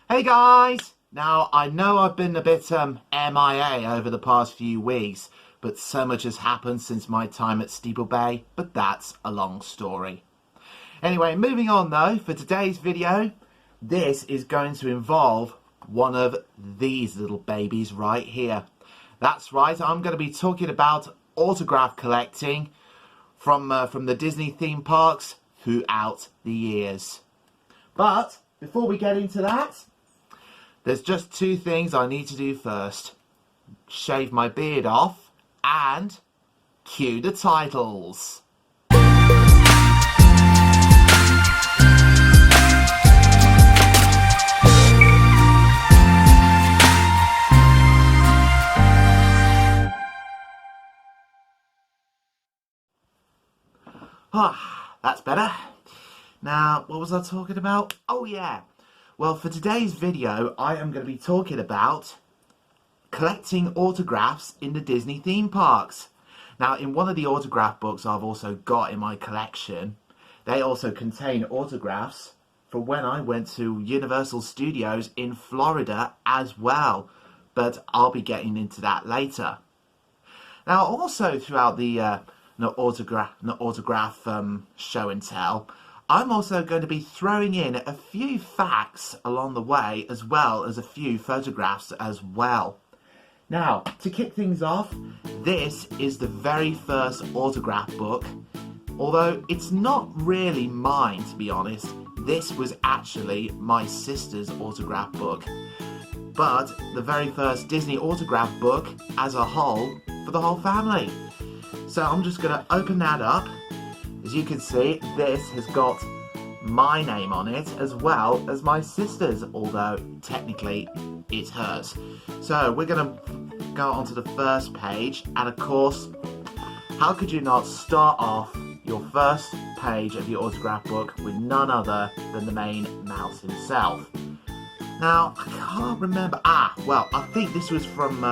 Hey guys! Now, I know I've been a bit MIA over the past few weeks, but so much has happened since my time at Steeple Bay, but that's a long story. Anyway, moving on though, for today's video, this is going to involve one of these little babies right here. That's right, I'm going to be talking about autograph collecting from the Disney theme parks throughout the years. But before we get into that, there's just two things I need to do first. Shave my beard off and cue the titles. That's better. Now, what was I talking about? Oh yeah. Well, for today's video, I am going to be talking about collecting autographs in the Disney theme parks. Now, in one of the autograph books I've also got in my collection, they also contain autographs from when I went to Universal Studios in Florida as well. But I'll be getting into that later. Now, also throughout the autograph show and tell, I'm also going to be throwing in a few facts along the way, as well as a few photographs as well. Now, to kick things off, this is the very first autograph book. Although it's not really mine, to be honest. This was actually my sister's autograph book. But the very first Disney autograph book as a whole for the whole family. So I'm just going to open that up. As you can see, this has got my name on it as well as my sister's, although technically it's hers. So we're going to go on to the first page, and of course, how could you not start off your first page of your autograph book with none other than the main mouse himself? Now, I can't remember. Well, I think this was from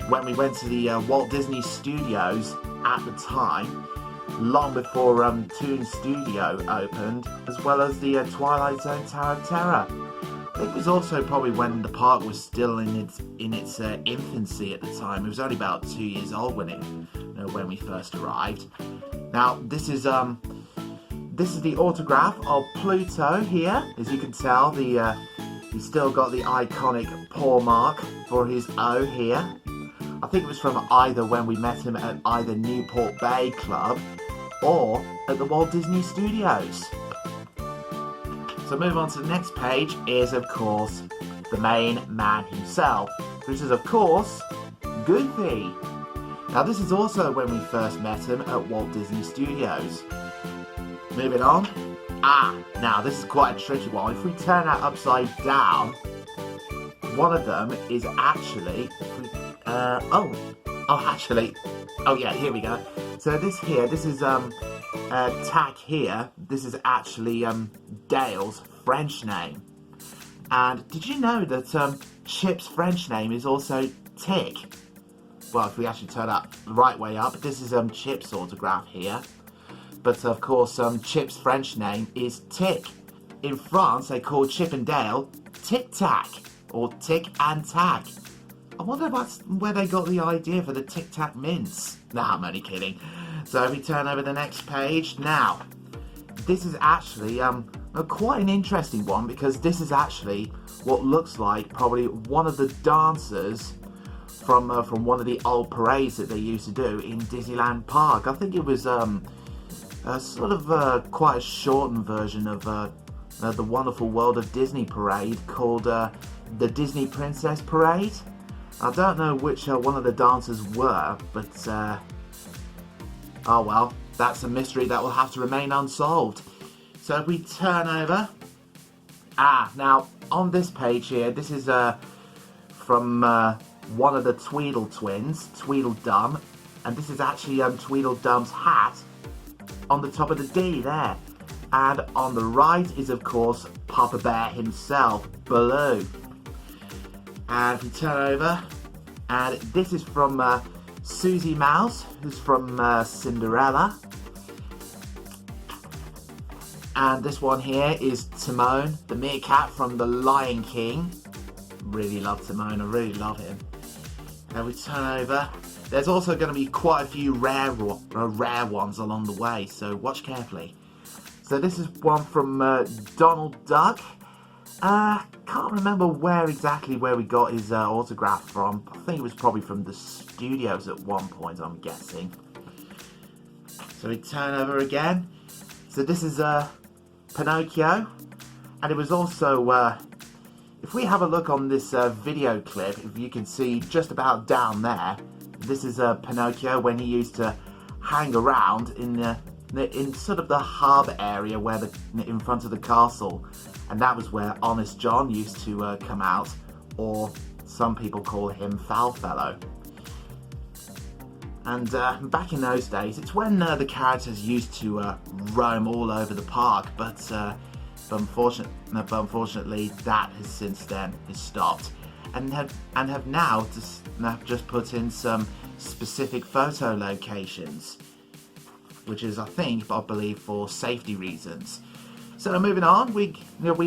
when we went to the Walt Disney Studios at the time, long before Toon Studio opened, as well as the Twilight Zone Tower of Terror. It was also probably when the park was still in its infancy at the time. It was only about 2 years old when we first arrived. Now, this is the autograph of Pluto here. As you can tell, he's still got the iconic paw mark for his O here. I think it was from either when we met him at either Newport Bay Club or at the Walt Disney Studios. So move on to the next page is, of course, the main man himself, which is, of course, Goofy. Now, this is also when we first met him at Walt Disney Studios. Moving on. Now this is quite a tricky one. If we turn that upside down, one of them is actually, here we go. So this is Tack here. This is actually Dale's French name. And did you know that Chip's French name is also Tick? Well, if we actually turn that the right way up, this is Chip's autograph here. But of course, Chip's French name is Tick. In France, they call Chip and Dale Tic Tac, or Tick and Tack. I wonder if that's where they got the idea for the Tic Tac mints. Nah, I'm only kidding. So if we turn over the next page, now, this is actually quite an interesting one, because this is actually what looks like probably one of the dancers from one of the old parades that they used to do in Disneyland Park. I think it was quite a shortened version of the Wonderful World of Disney parade called the Disney Princess Parade. I don't know which one of the dancers were, but oh well, that's a mystery that will have to remain unsolved. So if we turn over, now on this page here, this is from one of the Tweedle twins, Tweedledum, and this is actually Tweedledum's hat on the top of the D there. And on the right is, of course, Papa Bear himself, Baloo. And if we turn over, and this is from Susie Mouse, who's from Cinderella. And this one here is Timon, the meerkat from The Lion King. Really love Timon, I really love him. Now we turn over. There's also going to be quite a few rare ones along the way, so watch carefully. So this is one from Donald Duck. Can't remember where we got his autograph from. I think it was probably from the studios at one point, I'm guessing. So we turn over again. So this is Pinocchio, and it was also, if we have a look on this video clip, if you can see just about down there, this is Pinocchio when he used to hang around in sort of the harbour area where in front of the castle, and that was where Honest John used to come out, or some people call him Foulfellow. And back in those days, it's when the characters used to roam all over the park, but unfortunately that has since then stopped, and have now just put in some specific photo locations, which is I believe for safety reasons. So moving on, we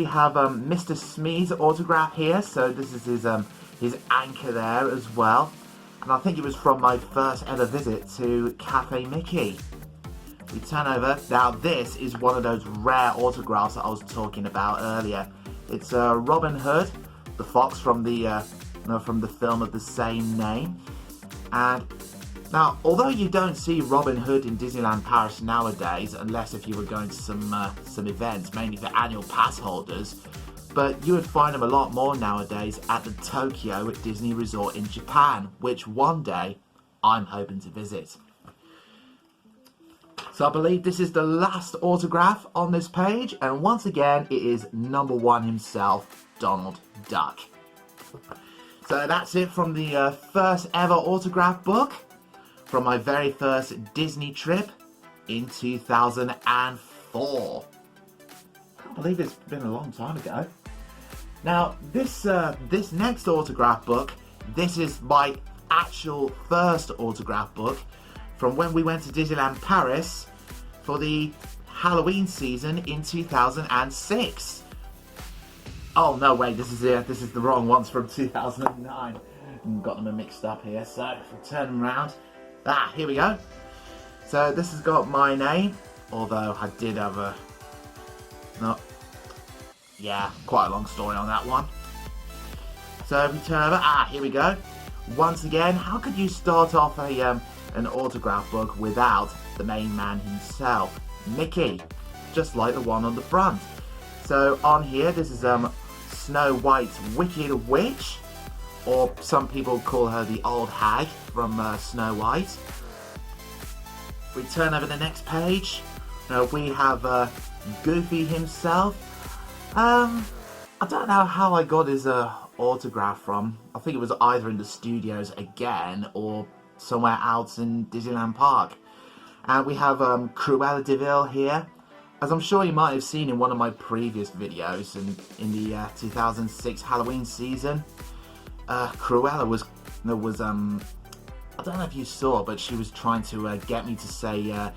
have Mr. Smee's autograph here. So this is his anchor there as well, and I think it was from my first ever visit to Cafe Mickey. We turn over. Now this is one of those rare autographs that I was talking about earlier. It's Robin Hood, the fox from the film of the same name. And now, although you don't see Robin Hood in Disneyland Paris nowadays, unless if you were going to some events, mainly for annual pass holders, but you would find him a lot more nowadays at the Tokyo Disney Resort in Japan, which one day I'm hoping to visit. So I believe this is the last autograph on this page, and once again it is number one himself, Donald Duck. So that's it from the first ever autograph book from my very first Disney trip in 2004. Can't believe it's been a long time ago. Now this next autograph book, this is my actual first autograph book from when we went to Disneyland Paris for the Halloween season in 2006. Oh no, wait, this is the wrong ones from 2009. Got them mixed up here, so if I turn them around. Here we go. So this has got my name, although I did have quite a long story on that one. So if we turn over, here we go. Once again, how could you start off an autograph book without the main man himself, Mickey, just like the one on the front. So on here, this is Snow White's Wicked Witch, or some people call her the Old Hag from Snow White. We turn over the next page. We have Goofy himself. I don't know how I got his autograph from. I think it was either in the studios again or somewhere else in Disneyland Park. And we have Cruella de Vil here. As I'm sure you might have seen in one of my previous videos in the 2006 Halloween season, Cruella was I don't know if you saw, but she was trying to get me to say the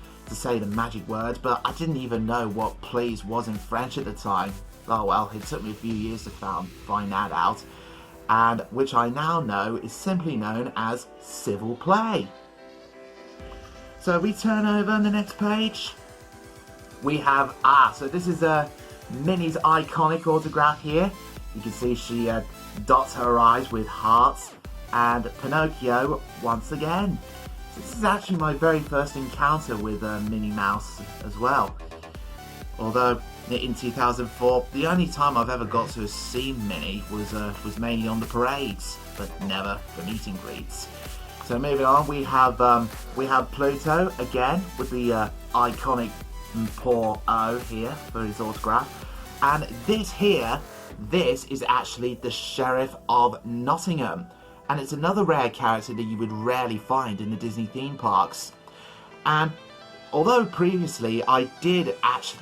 magic word, but I didn't even know what please was in French at the time. Oh well, it took me a few years to find that out, and which I now know is simply known as civil play. So we turn over on the next page. We have, so this is Minnie's iconic autograph here. You can see she dots her eyes with hearts, and Pinocchio once again. So this is actually my very first encounter with Minnie Mouse as well. Although in 2004, the only time I've ever got to have seen Minnie was mainly on the parades, but never for meet and greets. So moving on, we have Pluto again with the iconic poor O here for his autograph, and this is actually the Sheriff of Nottingham, and it's another rare character that you would rarely find in the Disney theme parks. And although previously the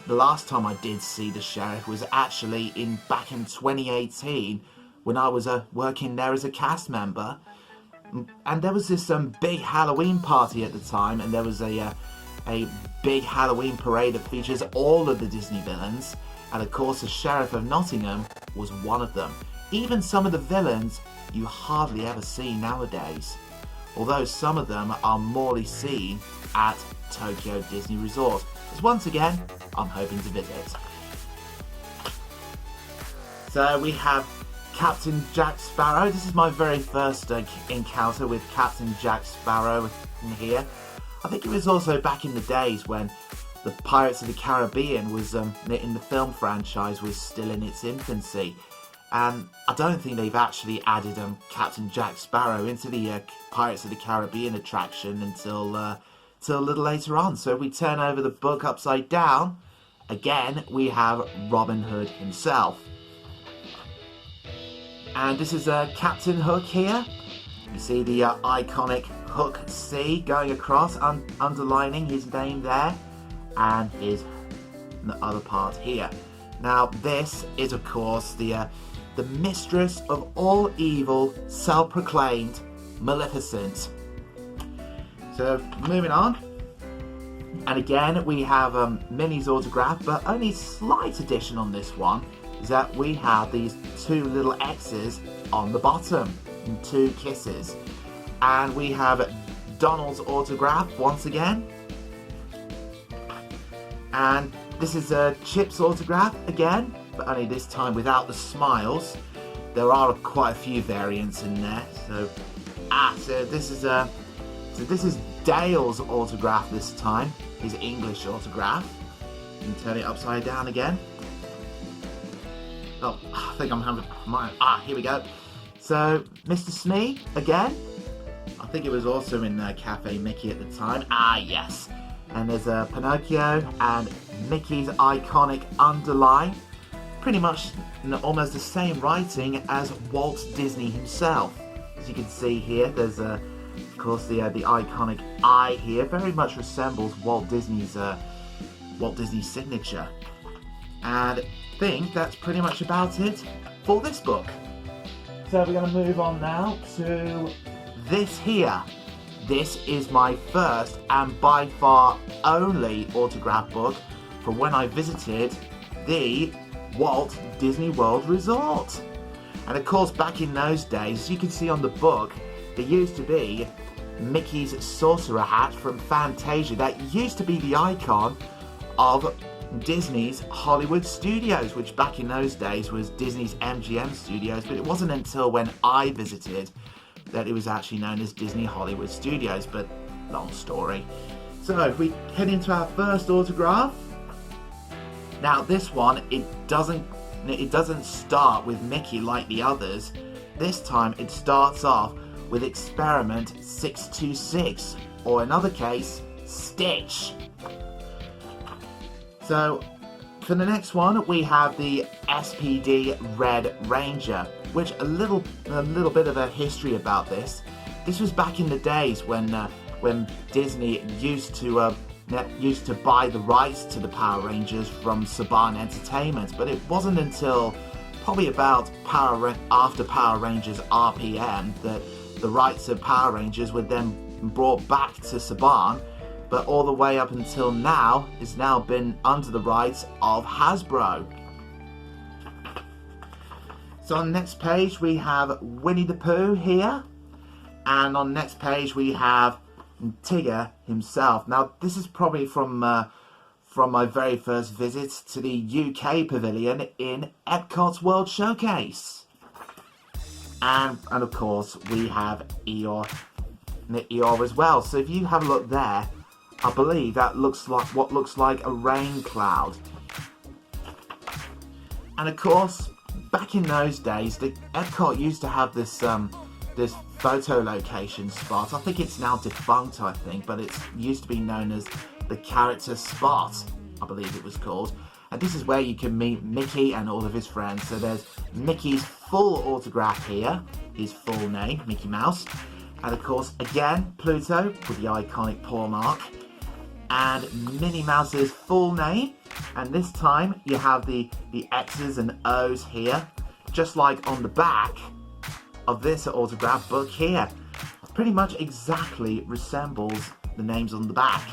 last time I did see the Sheriff was actually back in 2018 when I was working there as a cast member, and there was this big Halloween party at the time, and there was a a big Halloween parade that features all of the Disney villains, and of course the Sheriff of Nottingham was one of them. Even some of the villains you hardly ever see nowadays, although some of them are morely seen at Tokyo Disney Resort, as once again I'm hoping to visit. So we have Captain Jack Sparrow. This is my very first encounter with Captain Jack Sparrow in here. I think it was also back in the days when the Pirates of the Caribbean was in the film franchise was still in its infancy, and I don't think they've actually added Captain Jack Sparrow into the Pirates of the Caribbean attraction until a little later on. So if we turn over the book upside down, again we have Robin Hood himself. And this is Captain Hook here. You see the iconic Hook C going across, underlining his name there, and his the other part here. Now this is of course the mistress of all evil, self-proclaimed Maleficent. So moving on, and again we have Minnie's autograph, but only slight addition on this one is that we have these two little X's on the bottom and two kisses, and we have Donald's autograph once again, and this is Chip's autograph again, but only this time without the smiles. There are quite a few variants in there. So this is Dale's autograph this time, his English autograph. You can turn it upside down again. Oh, I think I'm having mine. Here we go. So Mr. Smee again. I think it was also in Cafe Mickey at the time. Yes. And there's Pinocchio and Mickey's iconic underline. Pretty much almost the same writing as Walt Disney himself. As you can see here, there's of course the iconic I here. Very much resembles Walt Disney's signature. And I think that's pretty much about it for this book. So we're going to move on now to this here. This is my first and by far only autograph book from when I visited the Walt Disney World Resort. And of course back in those days, as you can see on the book, there used to be Mickey's sorcerer hat from Fantasia that used to be the icon of Disney's Hollywood Studios, which back in those days was Disney's MGM Studios, but it wasn't until when I visited that it was actually known as Disney Hollywood Studios, but long story. So if we head into our first autograph. Now this one, it doesn't start with Mickey like the others. This time it starts off with Experiment 626, or in another case, Stitch. So for the next one we have the SPD Red Ranger, which a little bit of a history about this. This was back in the days when Disney used to buy the rights to the Power Rangers from Saban Entertainment, but it wasn't until probably about after Power Rangers RPM that the rights of Power Rangers were then brought back to Saban. But all the way up until now, it's now been under the rights of Hasbro. So on the next page we have Winnie the Pooh here, and on the next page we have Tigger himself. Now this is probably from my very first visit to the UK pavilion in Epcot's World Showcase. And of course we have Eeyore as well. So if you have a look there, I believe that looks like what looks like a rain cloud. And of course, back in those days, the Epcot used to have this this photo location spot. I think it's now defunct, I think, but it used to be known as the Character Spot, I believe it was called. And this is where you can meet Mickey and all of his friends. So there's Mickey's full autograph here, his full name, Mickey Mouse. And of course, again, Pluto with the iconic paw mark. And Minnie Mouse's full name. And this time you have the X's and O's here, just like on the back of this autograph book here. Pretty much exactly resembles the names on the back.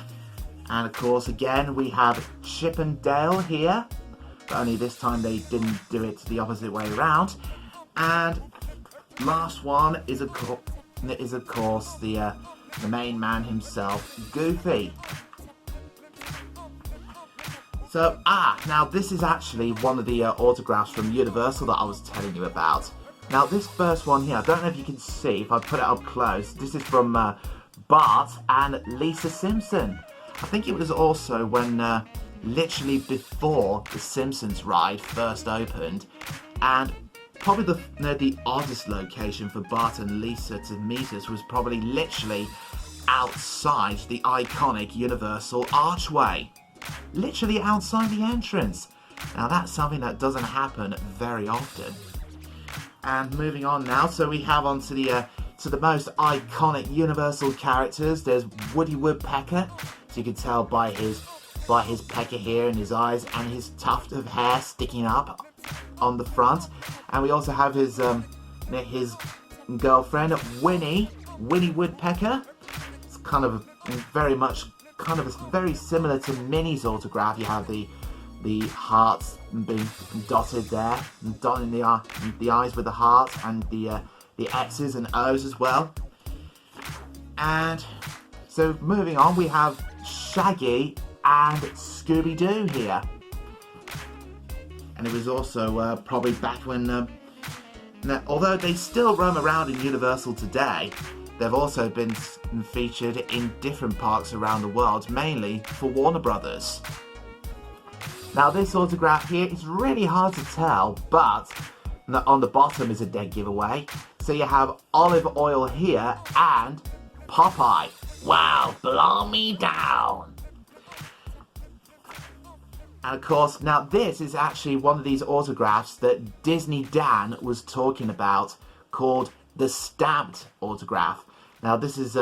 And of course, again, we have Chip and Dale here, but only this time they didn't do it the opposite way around. And last one is of course the main man himself, Goofy. So, now this is actually one of the autographs from Universal that I was telling you about. Now this first one here, I don't know if you can see, if I put it up close, this is from Bart and Lisa Simpson. I think it was also when, literally before the Simpsons ride first opened, and probably the oddest location for Bart and Lisa to meet us was probably literally outside the iconic Universal archway. Literally outside the entrance. Now that's something that doesn't happen very often. And moving on now, so we have on to the most iconic Universal characters. There's Woody Woodpecker, so you can tell by his pecker here in his eyes and his tuft of hair sticking up on the front. And we also have his girlfriend Winnie Woodpecker. It's kind of very similar to Minnie's autograph. You have the hearts being dotted there, and dotting the eyes with the hearts, and the X's and O's as well. And so moving on, we have Shaggy and Scooby-Doo here. And it was also probably back when, although they still roam around in Universal today, they've also been featured in different parks around the world, mainly for Warner Brothers. Now this autograph here is really hard to tell, but on the bottom is a dead giveaway. So you have Olive Oil here and Popeye. Wow, blow me down. And of course, now this is actually one of these autographs that Disney Dan was talking about, called the stamped autograph. Now this is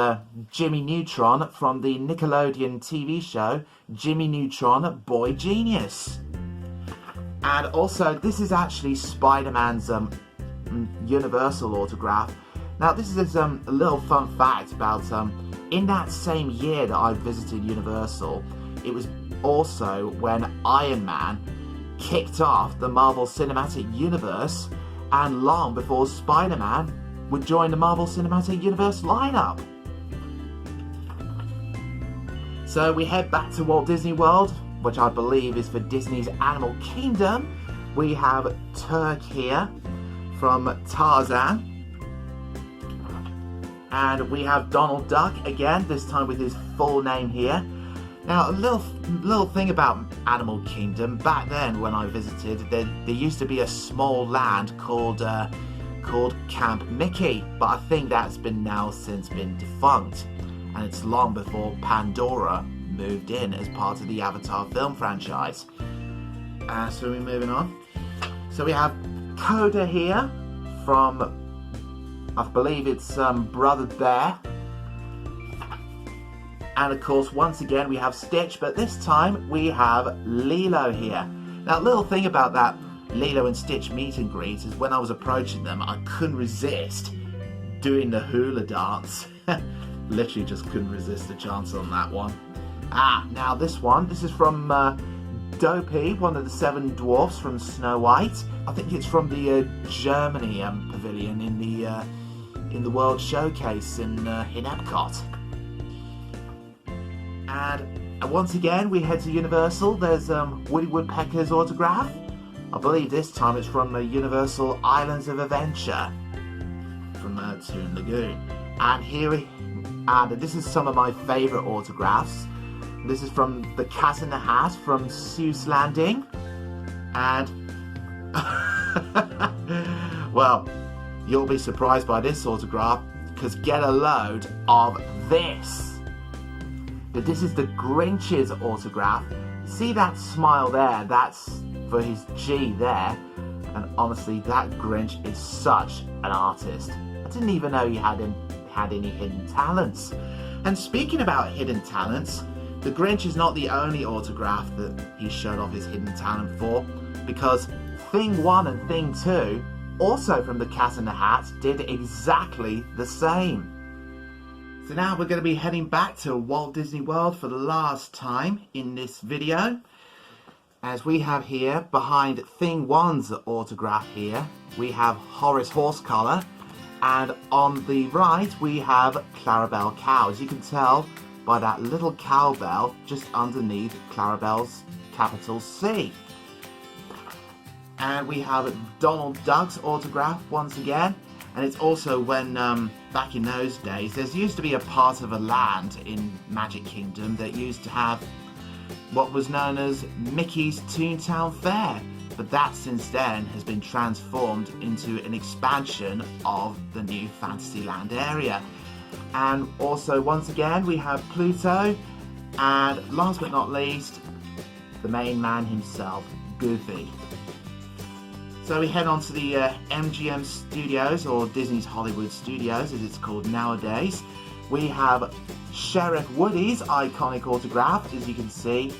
Jimmy Neutron from the Nickelodeon TV show Jimmy Neutron Boy Genius. And also this is actually Spider-Man's Universal autograph. Now this is a little fun fact about in that same year that I visited Universal, it was also when Iron Man kicked off the Marvel Cinematic Universe, and long before Spider-Man would join the Marvel Cinematic Universe lineup. So we head back to Walt Disney World, which I believe is for Disney's Animal Kingdom. We have Turk here from Tarzan. And we have Donald Duck again, this time with his full name here. Now, a little thing about Animal Kingdom, back then when I visited, there used to be a small land called Camp Mickey, but I think that's since been defunct, and it's long before Pandora moved in as part of the Avatar film franchise. So we're moving on. So we have Coda here from, I believe it's Brother Bear. And of course, once again, we have Stitch, but this time we have Lilo here. Now, a little thing about that Lilo and Stitch meet and greet is when I was approaching them, I couldn't resist doing the hula dance. Literally just couldn't resist the chance on that one. Now this is from Dopey, one of the 7 dwarfs from Snow White. I think it's from the Germany pavilion in the World Showcase in Epcot. And once again, we head to Universal. There's Woody Woodpecker's autograph. I believe this time it's from Universal Islands of Adventure from Toon Lagoon. And this is some of my favourite autographs. This is from the Cat in the Hat from Seuss Landing. And, well, you'll be surprised by this autograph, because get a load of this. But this is the Grinch's autograph. See that smile there? That's for his G there. And honestly, that Grinch is such an artist. I didn't even know he had any hidden talents. And speaking about hidden talents, the Grinch is not the only autograph that he showed off his hidden talent for, because Thing 1 and Thing 2, also from the Cat in the Hat, did exactly the same. So now we're going to be heading back to Walt Disney World for the last time in this video. As we have here, behind Thing 1's autograph here, we have Horace Horsecollar. And on the right, we have Clarabelle Cow. As you can tell by that little cowbell just underneath Clarabelle's capital C. And we have Donald Duck's autograph once again. And it's also when, back in those days, there used to be a part of a land in Magic Kingdom that used to have what was known as Mickey's Toontown Fair. But that since then has been transformed into an expansion of the new Fantasyland area. And also, once again, we have Pluto. And last but not least, the main man himself, Goofy. So we head on to the MGM Studios, or Disney's Hollywood Studios as it's called nowadays. We have Sheriff Woody's iconic autograph. As you can see,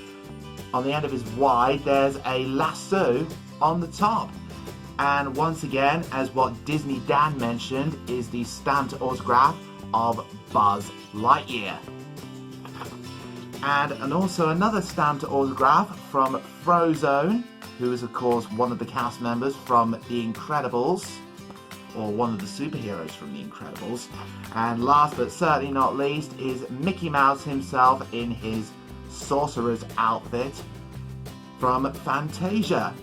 on the end of his Y, there's a lasso on the top. And once again, as what Disney Dan mentioned, is the stamped autograph of Buzz Lightyear. And also another stamped autograph from Frozone, who is of course one of the cast members from The Incredibles, or one of the superheroes from The Incredibles. And last but certainly not least is Mickey Mouse himself in his sorcerer's outfit from Fantasia.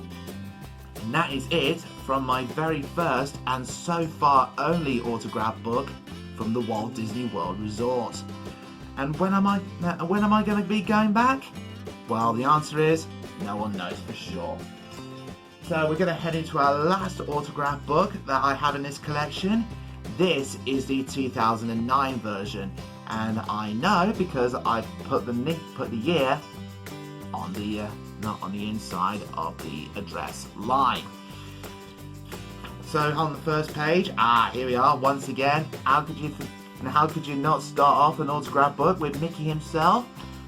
And that is it from my very first and so far only autograph book from the Walt Disney World Resort. And when am I going to be going back? Well, the answer is no one knows for sure. So we're going to head into our last autograph book that I have in this collection. This is the 2009 version, and I know because I put the year on the not on the inside of the address line. So on the first page, here we are once again. How could you not start off an autograph book with Mickey himself?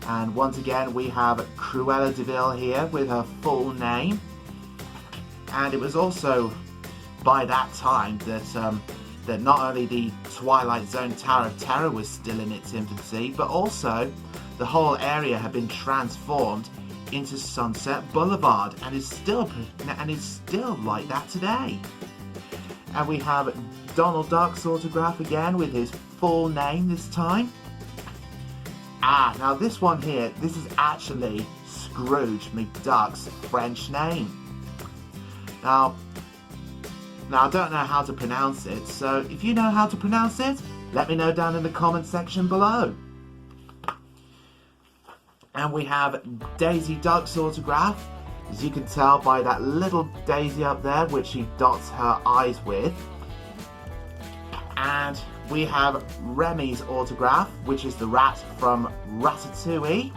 And once again, we have Cruella de Vil here with her full name. And it was also by that time that not only the Twilight Zone Tower of Terror was still in its infancy, but also the whole area had been transformed into Sunset Boulevard and is still like that today. And we have Donald Duck's autograph again with his full name this time. Now this one here, this is actually Scrooge McDuck's French name. Now I don't know how to pronounce it, so if you know how to pronounce it, let me know down in the comment section below. And we have Daisy Duck's autograph, as you can tell by that little daisy up there, which she dots her eyes with. And we have Remy's autograph, which is the rat from Ratatouille.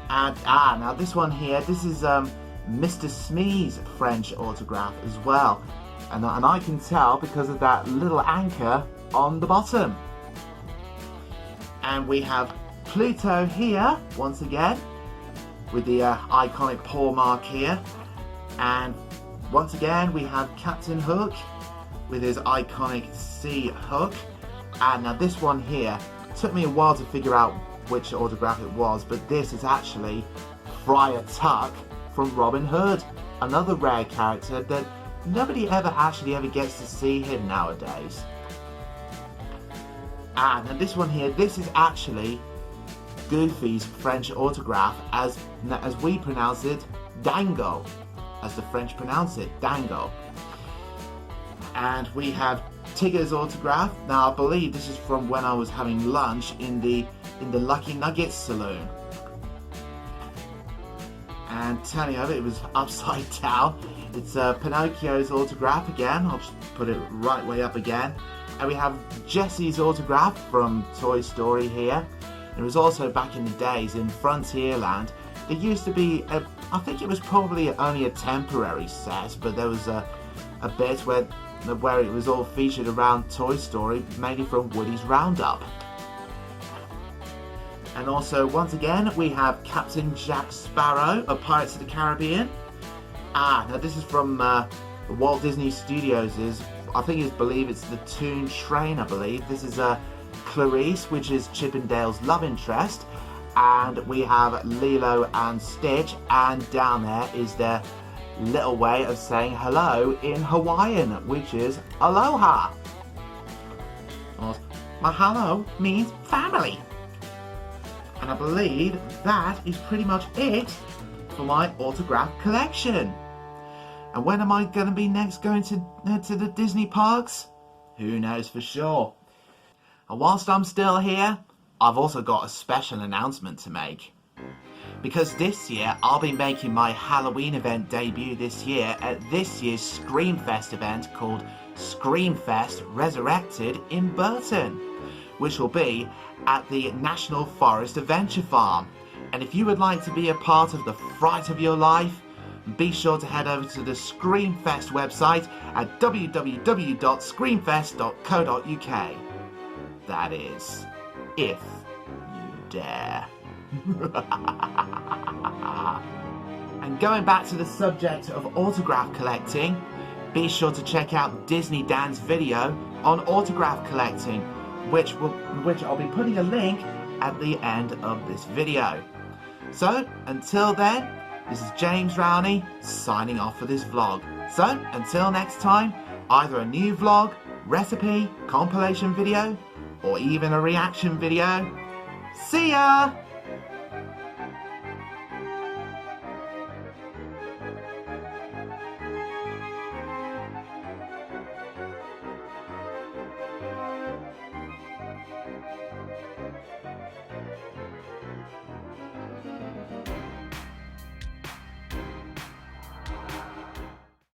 And now this one here, this is Mr. Smee's French autograph as well. And I can tell because of that little anchor on the bottom. And we have Pluto here, once again, with the iconic paw mark here. And once again, we have Captain Hook with his iconic sea hook. And now this one here, took me a while to figure out which autograph it was, but this is actually Friar Tuck from Robin Hood, another rare character that nobody ever gets to see him nowadays. And this one here, this is actually Goofy's French autograph, as we pronounce it, Dango, as the French pronounce it, Dango. And we have Tigger's autograph. Now I believe this is from when I was having lunch in the Lucky Nuggets saloon. And turning over, it was upside down. It's Pinocchio's autograph again. I'll just put it right way up again. And we have Jessie's autograph from Toy Story here. It was also back in the days in Frontierland. There used to be, I think it was probably only a temporary set, but there was a bit where it was all featured around Toy Story, mainly from Woody's Roundup. And also, once again, we have Captain Jack Sparrow of Pirates of the Caribbean. Now this is from the Walt Disney Studios. I believe it's the Toon Train, I believe. This is Clarice, which is Chip and Dale's love interest, and we have Lilo and Stitch, and down there is their little way of saying hello in Hawaiian, which is aloha. Mahalo means family. And I believe that is pretty much it for my autograph collection. And when am I going to be next going to the Disney parks? Who knows for sure. And whilst I'm still here, I've also got a special announcement to make. Because this year, I'll be making my Halloween event debut this year at this year's Screamfest event called Screamfest Resurrected in Burton, which will be at the National Forest Adventure Farm. And if you would like to be a part of the fright of your life, be sure to head over to the Screamfest website at www.screamfest.co.uk. That is, if you dare. And going back to the subject of autograph collecting, be sure to check out Disney Dan's video on autograph collecting, which I'll be putting a link at the end of this video. So, until then, this is James Rowney signing off for this vlog. So, until next time, either a new vlog, recipe, compilation video, or even a reaction video. See ya!